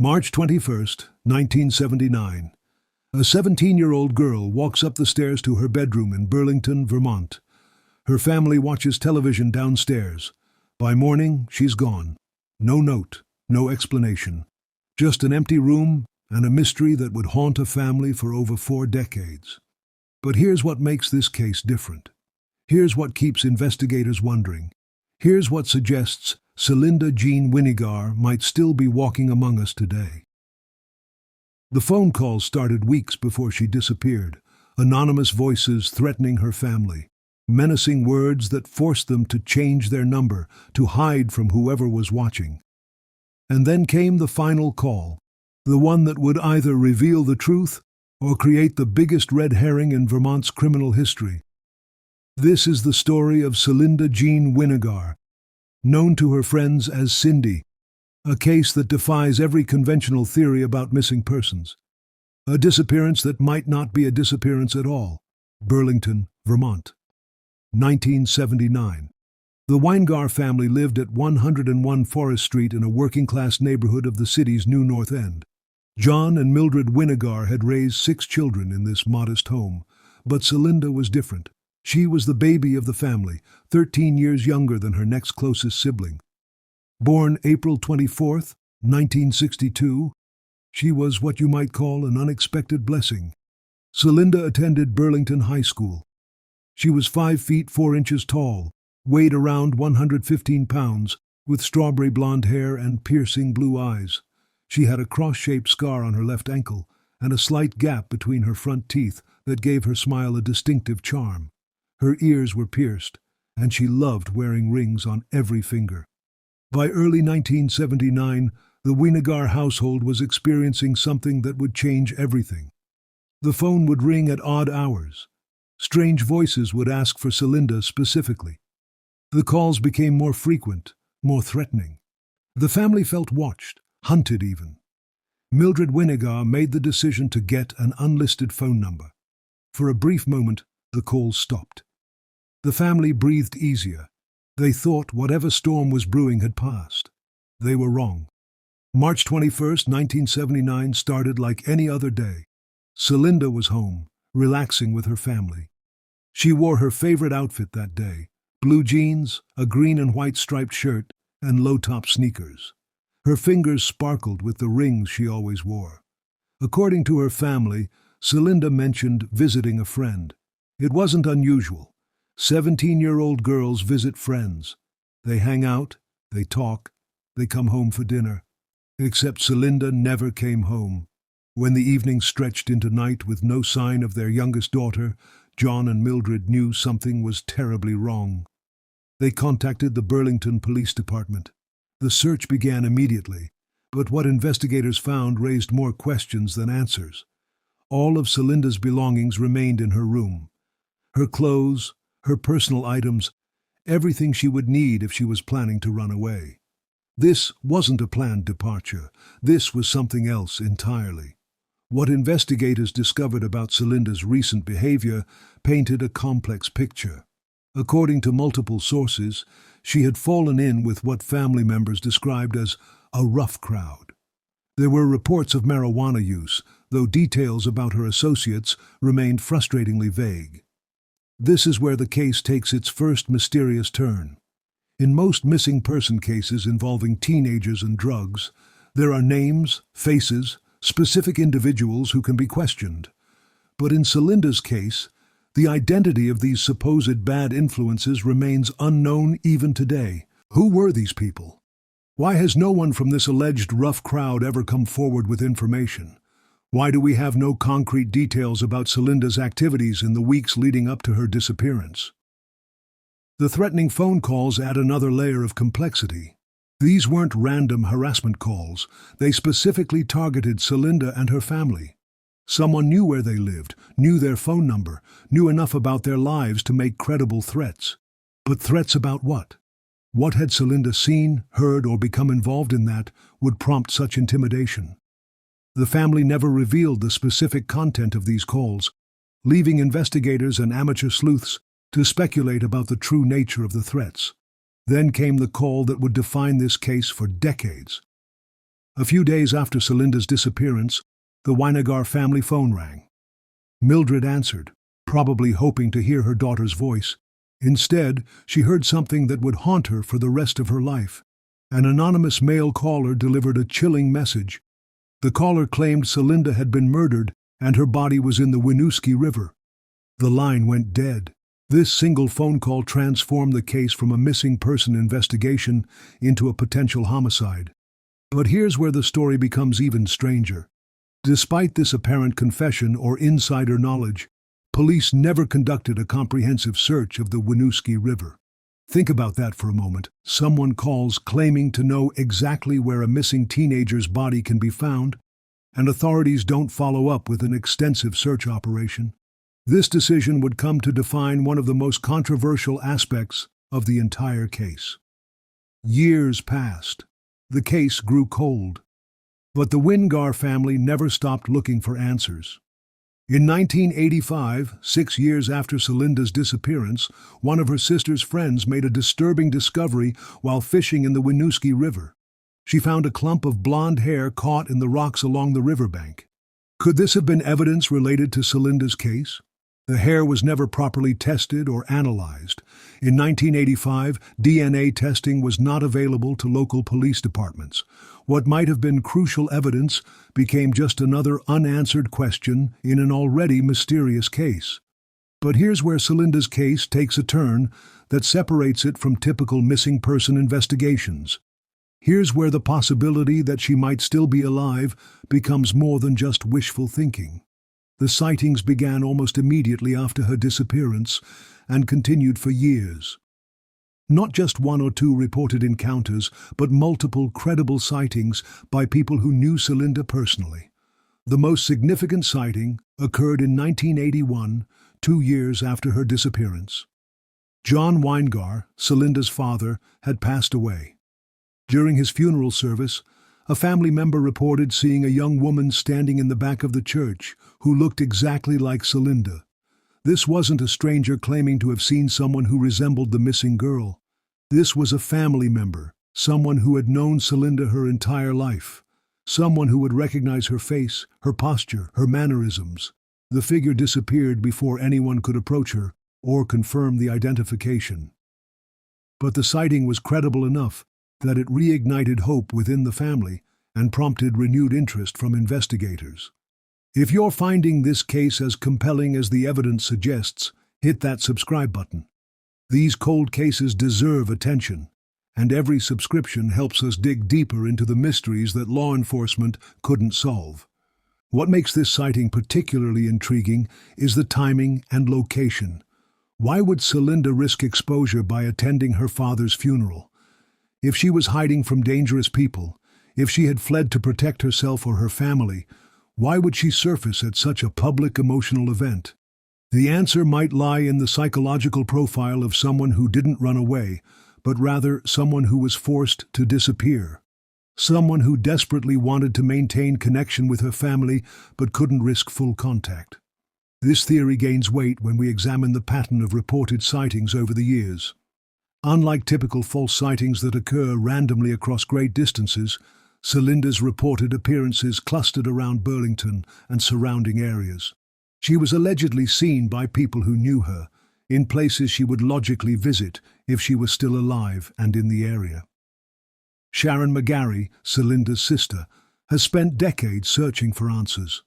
March 21st, 1979. A 17-year-old girl walks up the stairs to her bedroom in Burlington, Vermont. Her family watches television downstairs. By morning, she's gone. No note, no explanation. Just an empty room and a mystery that would haunt a family for over 4 decades. But here's what makes this case different. Here's what keeps investigators wondering. Here's what suggests Selinda Jean Winegar might still be walking among us today. The phone calls started weeks before she disappeared. Anonymous voices threatening her family. Menacing words that forced them to change their number, to hide from whoever was watching. And then came the final call, the one that would either reveal the truth or create the biggest red herring in Vermont's criminal history. This is the story of Selinda Jean Winegar, known to her friends as Cindy, a case that defies every conventional theory about missing persons. A disappearance that might not be a disappearance at all. Burlington, Vermont. 1979. The Winegar family lived at 101 Forest Street in a working-class neighborhood of the city's New North End. John and Mildred Winegar had raised 6 children in this modest home, but Selinda was different. She was the baby of the family, 13 years younger than her next closest sibling. Born April 24th, 1962, she was what you might call an unexpected blessing. Selinda attended Burlington High School. She was 5 feet 4 inches tall, weighed around 115 pounds, with strawberry blonde hair and piercing blue eyes. She had a cross-shaped scar on her left ankle and a slight gap between her front teeth that gave her smile a distinctive charm. Her ears were pierced, and she loved wearing rings on every finger. By early 1979, the Winegar household was experiencing something that would change everything. The phone would ring at odd hours. Strange voices would ask for Selinda specifically. The calls became more frequent, more threatening. The family felt watched, hunted even. Mildred Winegar made the decision to get an unlisted phone number. For a brief moment, the calls stopped. The family breathed easier. They thought whatever storm was brewing had passed. They were wrong. March 21st, 1979 started like any other day. Selinda was home, relaxing with her family. She wore her favorite outfit that day, blue jeans, a green and white striped shirt, and low-top sneakers. Her fingers sparkled with the rings she always wore. According to her family, Selinda mentioned visiting a friend. It wasn't unusual. 17-year-old girls visit friends. They hang out, they talk, they come home for dinner. Except Selinda never came home. When the evening stretched into night with no sign of their youngest daughter, John and Mildred knew something was terribly wrong. They contacted the Burlington Police Department. The search began immediately, but what investigators found raised more questions than answers. All of Selinda's belongings remained in her room. Her clothes, her personal items, everything she would need if she was planning to run away. This wasn't a planned departure. This was something else entirely. What investigators discovered about Selinda's recent behavior painted a complex picture. According to multiple sources, she had fallen in with what family members described as a rough crowd. There were reports of marijuana use, though details about her associates remained frustratingly vague. This is where the case takes its first mysterious turn. In most missing person cases involving teenagers and drugs, there are names, faces, specific individuals who can be questioned. But in Selinda's case, the identity of these supposed bad influences remains unknown even today. Who were these people? Why has no one from this alleged rough crowd ever come forward with information? Why do we have no concrete details about Selinda's activities in the weeks leading up to her disappearance? The threatening phone calls add another layer of complexity. These weren't random harassment calls. They specifically targeted Selinda and her family. Someone knew where they lived, knew their phone number, knew enough about their lives to make credible threats. But threats about what? What had Selinda seen, heard, or become involved in that would prompt such intimidation? The family never revealed the specific content of these calls, leaving investigators and amateur sleuths to speculate about the true nature of the threats. Then came the call that would define this case for decades. A few days after Selinda's disappearance, the Winegar family phone rang. Mildred answered, probably hoping to hear her daughter's voice. Instead, she heard something that would haunt her for the rest of her life. An anonymous male caller delivered a chilling message. The caller claimed Selinda had been murdered and her body was in the Winooski River. The line went dead. This single phone call transformed the case from a missing person investigation into a potential homicide. But here's where the story becomes even stranger. Despite this apparent confession or insider knowledge, police never conducted a comprehensive search of the Winooski River. Think about that for a moment. Someone calls claiming to know exactly where a missing teenager's body can be found, and authorities don't follow up with an extensive search operation. This decision would come to define one of the most controversial aspects of the entire case. Years passed. The case grew cold. But the Winegar family never stopped looking for answers. In 1985, 6 years after Selinda's disappearance, one of her sister's friends made a disturbing discovery while fishing in the Winooski River. She found a clump of blonde hair caught in the rocks along the riverbank. Could this have been evidence related to Selinda's case? The hair was never properly tested or analyzed. In 1985, DNA testing was not available to local police departments. What might have been crucial evidence became just another unanswered question in an already mysterious case. But here's where Selinda's case takes a turn that separates it from typical missing person investigations. Here's where the possibility that she might still be alive becomes more than just wishful thinking. The sightings began almost immediately after her disappearance and continued for years. Not just one or two reported encounters, but multiple credible sightings by people who knew Selinda personally. The most significant sighting occurred in 1981, 2 years after her disappearance. John Winegar, Selinda's father, had passed away. During his funeral service, a family member reported seeing a young woman standing in the back of the church who looked exactly like Selinda. This wasn't a stranger claiming to have seen someone who resembled the missing girl. This was a family member, someone who had known Selinda her entire life, someone who would recognize her face, her posture, her mannerisms. The figure disappeared before anyone could approach her or confirm the identification. But the sighting was credible enough that it reignited hope within the family and prompted renewed interest from investigators. If you're finding this case as compelling as the evidence suggests, hit that subscribe button. These cold cases deserve attention, and every subscription helps us dig deeper into the mysteries that law enforcement couldn't solve. What makes this sighting particularly intriguing is the timing and location. Why would Selinda risk exposure by attending her father's funeral? If she was hiding from dangerous people, if she had fled to protect herself or her family, why would she surface at such a public emotional event? The answer might lie in the psychological profile of someone who didn't run away, but rather someone who was forced to disappear. Someone who desperately wanted to maintain connection with her family but couldn't risk full contact. This theory gains weight when we examine the pattern of reported sightings over the years. Unlike typical false sightings that occur randomly across great distances, Selinda's reported appearances clustered around Burlington and surrounding areas. She was allegedly seen by people who knew her, in places she would logically visit if she was still alive and in the area. Sharon McGarry, Selinda's sister, has spent decades searching for answers.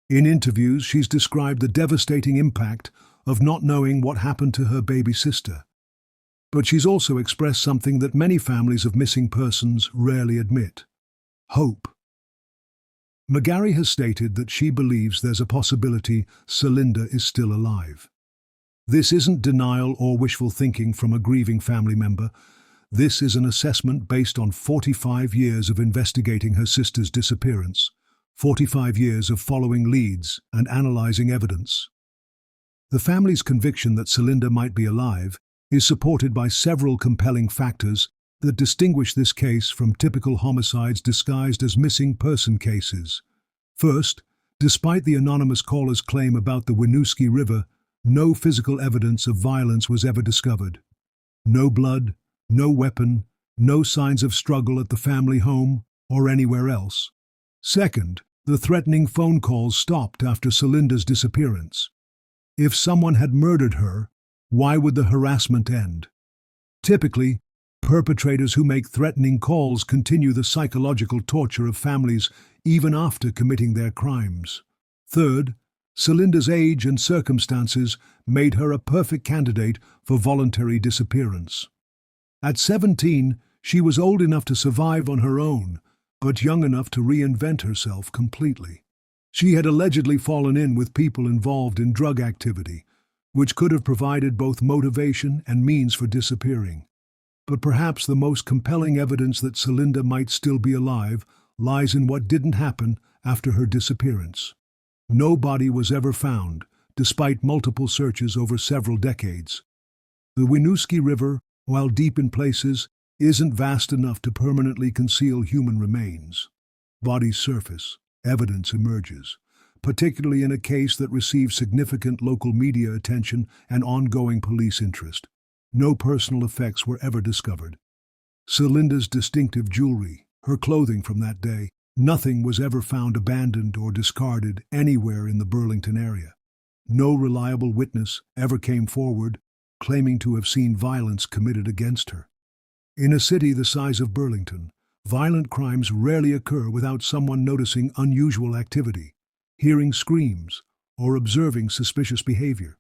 In interviews, she's described the devastating impact of not knowing what happened to her baby sister. But she's also expressed something that many families of missing persons rarely admit: hope. McGarry has stated that she believes there's a possibility Selinda is still alive. This isn't denial or wishful thinking from a grieving family member. This is an assessment based on 45 years of investigating her sister's disappearance, 45 years of following leads and analyzing evidence. The family's conviction that Selinda might be alive is supported by several compelling factors that distinguish this case from typical homicides disguised as missing person cases. First, despite the anonymous caller's claim about the Winooski River, no physical evidence of violence was ever discovered. No blood, no weapon, no signs of struggle at the family home. or anywhere else. Second, the threatening phone calls stopped after Selinda's disappearance. If someone had murdered her, why would the harassment end? Typically, perpetrators who make threatening calls continue the psychological torture of families even after committing their crimes. Third, Selinda's age and circumstances made her a perfect candidate for voluntary disappearance. At 17, she was old enough to survive on her own, but young enough to reinvent herself completely. She had allegedly fallen in with people involved in drug activity, which could have provided both motivation and means for disappearing. But perhaps the most compelling evidence that Selinda might still be alive lies in what didn't happen after her disappearance. No body was ever found, despite multiple searches over several decades. The Winooski River, while deep in places, isn't vast enough to permanently conceal human remains. Bodies surface, evidence emerges, particularly in a case that receives significant local media attention and ongoing police interest. No personal effects were ever discovered. Selinda's distinctive jewelry, her clothing from that day, nothing was ever found abandoned or discarded anywhere in the Burlington area. No reliable witness ever came forward claiming to have seen violence committed against her. In a city the size of Burlington, violent crimes rarely occur without someone noticing unusual activity, hearing screams, or observing suspicious behavior.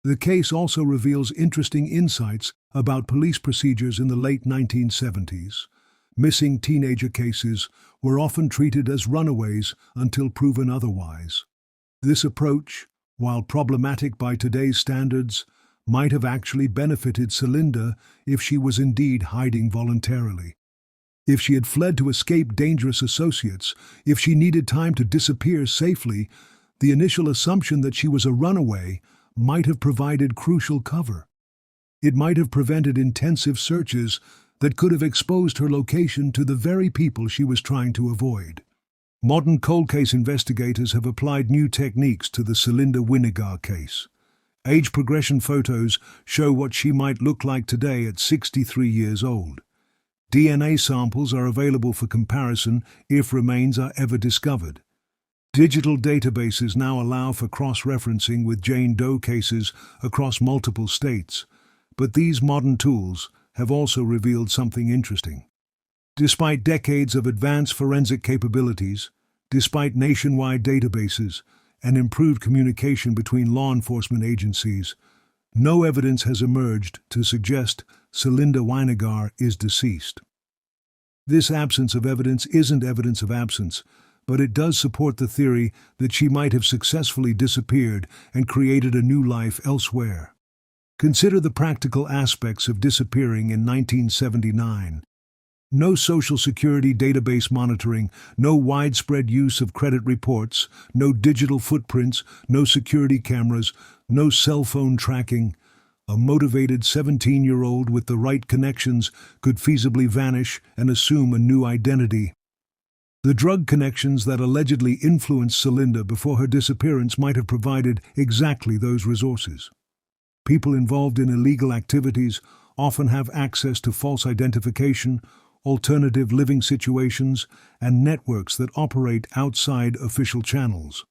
The case also reveals interesting insights about police procedures in the late 1970s. Missing teenager cases were often treated as runaways until proven otherwise. This approach, while problematic by today's standards, might have actually benefited Selinda if she was indeed hiding voluntarily. If she had fled to escape dangerous associates, if she needed time to disappear safely, the initial assumption that she was a runaway might have provided crucial cover. It might have prevented intensive searches that could have exposed her location to the very people she was trying to avoid. Modern cold case investigators have applied new techniques to the Selinda Winegar case. Age progression photos show what she might look like today at 63 years old. DNA samples are available for comparison if remains are ever discovered. Digital databases now allow for cross-referencing with Jane Doe cases across multiple states, but these modern tools have also revealed something interesting. Despite decades of advanced forensic capabilities, despite nationwide databases, and improved communication between law enforcement agencies, no evidence has emerged to suggest Selinda Winegar is deceased. This absence of evidence isn't evidence of absence, but it does support the theory that she might have successfully disappeared and created a new life elsewhere. Consider the practical aspects of disappearing in 1979. No social security database monitoring, no widespread use of credit reports, no digital footprints, no security cameras, no cell phone tracking. A motivated 17-year-old with the right connections could feasibly vanish and assume a new identity. The drug connections that allegedly influenced Selinda before her disappearance might have provided exactly those resources. People involved in illegal activities often have access to false identification, alternative living situations, and networks that operate outside official channels.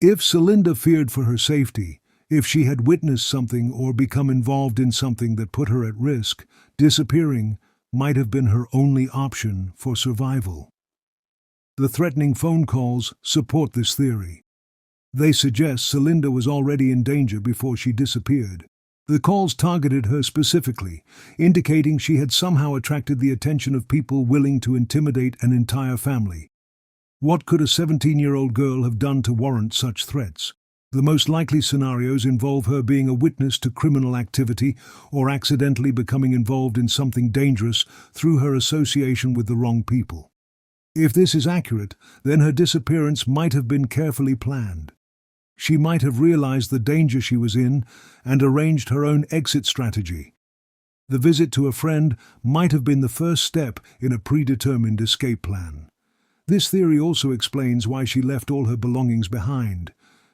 If Selinda feared for her safety, if she had witnessed something or become involved in something that put her at risk, disappearing might have been her only option for survival. The threatening phone calls support this theory. They suggest Selinda was already in danger before she disappeared. The calls targeted her specifically, indicating she had somehow attracted the attention of people willing to intimidate an entire family. What could a 17-year-old girl have done to warrant such threats? The most likely scenarios involve her being a witness to criminal activity or accidentally becoming involved in something dangerous through her association with the wrong people. If this is accurate, then her disappearance might have been carefully planned. She might have realized the danger she was in and arranged her own exit strategy. The visit to a friend might have been the first step in a predetermined escape plan. This theory also explains why she left all her belongings behind.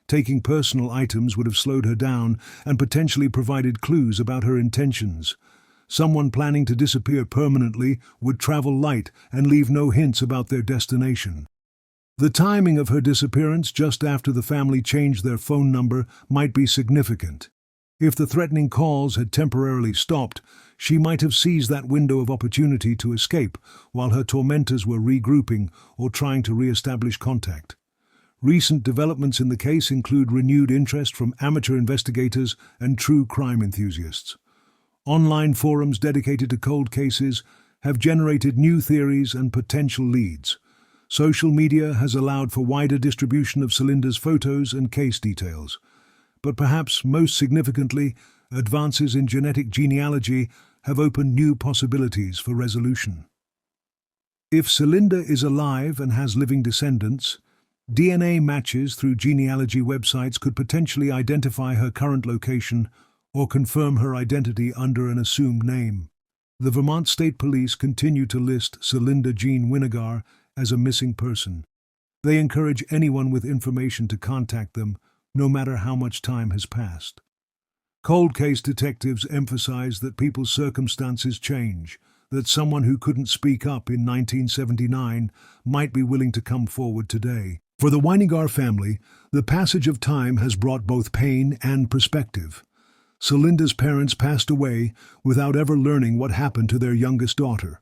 Taking personal items would have slowed her down and potentially provided clues about her intentions. Someone planning to disappear permanently would travel light and leave no hints about their destination. The timing of her disappearance just after the family changed their phone number might be significant. If the threatening calls had temporarily stopped, she might have seized that window of opportunity to escape while her tormentors were regrouping or trying to re-establish contact. Recent developments in the case include renewed interest from amateur investigators and true crime enthusiasts. Online forums dedicated to cold cases have generated new theories and potential leads. Social media has allowed for wider distribution of Selinda's photos and case details. But perhaps most significantly, advances in genetic genealogy have opened new possibilities for resolution. If Selinda is alive and has living descendants, DNA matches through genealogy websites could potentially identify her current location or confirm her identity under an assumed name. The Vermont State Police continue to list Selinda Jean Winegar as a missing person. They encourage anyone with information to contact them, no matter how much time has passed. Cold case detectives emphasize that people's circumstances change, that someone who couldn't speak up in 1979 might be willing to come forward today. For the Winegar family, the passage of time has brought both pain and perspective. Selinda's parents passed away without ever learning what happened to their youngest daughter.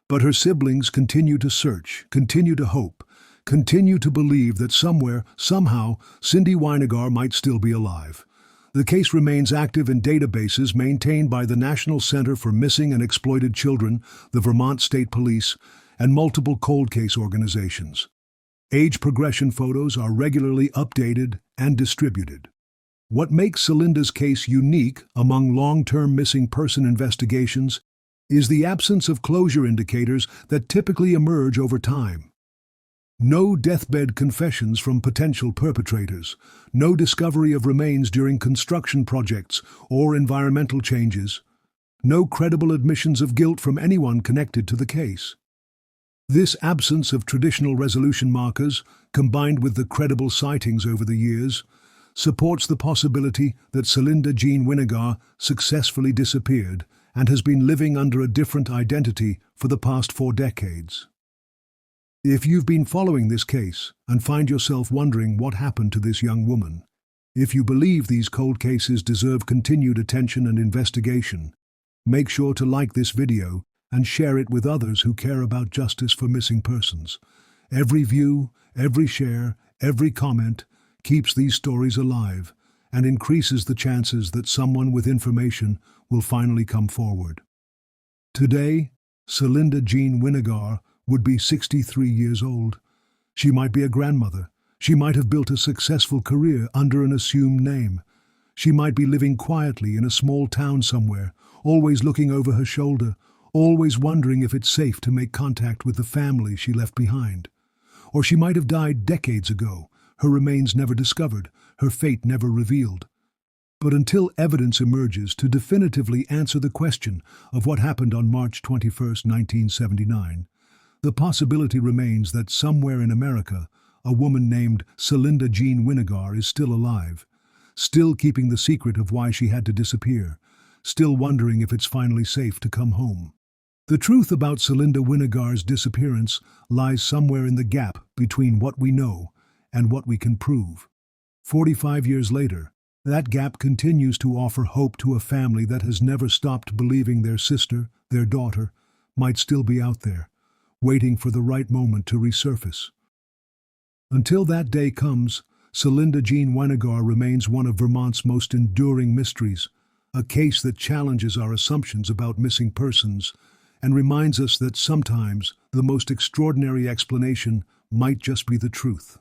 But her siblings continue to search, continue to hope, continue to believe that somewhere, somehow, Cindy Winegar might still be alive. The case remains active in databases maintained by the National Center for Missing and Exploited Children, the Vermont State Police, and multiple cold case organizations. Age progression photos are regularly updated and distributed. What makes Selinda's case unique among long-term missing person investigations is the absence of closure indicators that typically emerge over time. No deathbed confessions from potential perpetrators, no discovery of remains during construction projects or environmental changes, no credible admissions of guilt from anyone connected to the case. This absence of traditional resolution markers, combined with the credible sightings over the years, supports the possibility that Selinda Jean Winegar successfully disappeared and has been living under a different identity for the past 4 decades. If you've been following this case and find yourself wondering what happened to this young woman, if you believe these cold cases deserve continued attention and investigation, make sure to like this video and share it with others who care about justice for missing persons. Every view, every share, every comment keeps these stories alive and increases the chances that someone with information will finally come forward. Today, Selinda Jean Winegar would be 63 years old. She might be a grandmother. She might have built a successful career under an assumed name. She might be living quietly in a small town somewhere, always looking over her shoulder, always wondering if it's safe to make contact with the family she left behind. Or she might have died decades ago, her remains never discovered, her fate never revealed. But until evidence emerges to definitively answer the question of what happened on March 21, 1979, the possibility remains that somewhere in America, a woman named Selinda Jean Winegar is still alive, still keeping the secret of why she had to disappear, still wondering if it's finally safe to come home. The truth about Selinda Winegar's disappearance lies somewhere in the gap between what we know and what we can prove. 45 years later, that gap continues to offer hope to a family that has never stopped believing their sister, their daughter, might still be out there, waiting for the right moment to resurface. Until that day comes, Selinda Jean Winegar remains one of Vermont's most enduring mysteries, a case that challenges our assumptions about missing persons and reminds us that sometimes the most extraordinary explanation might just be the truth.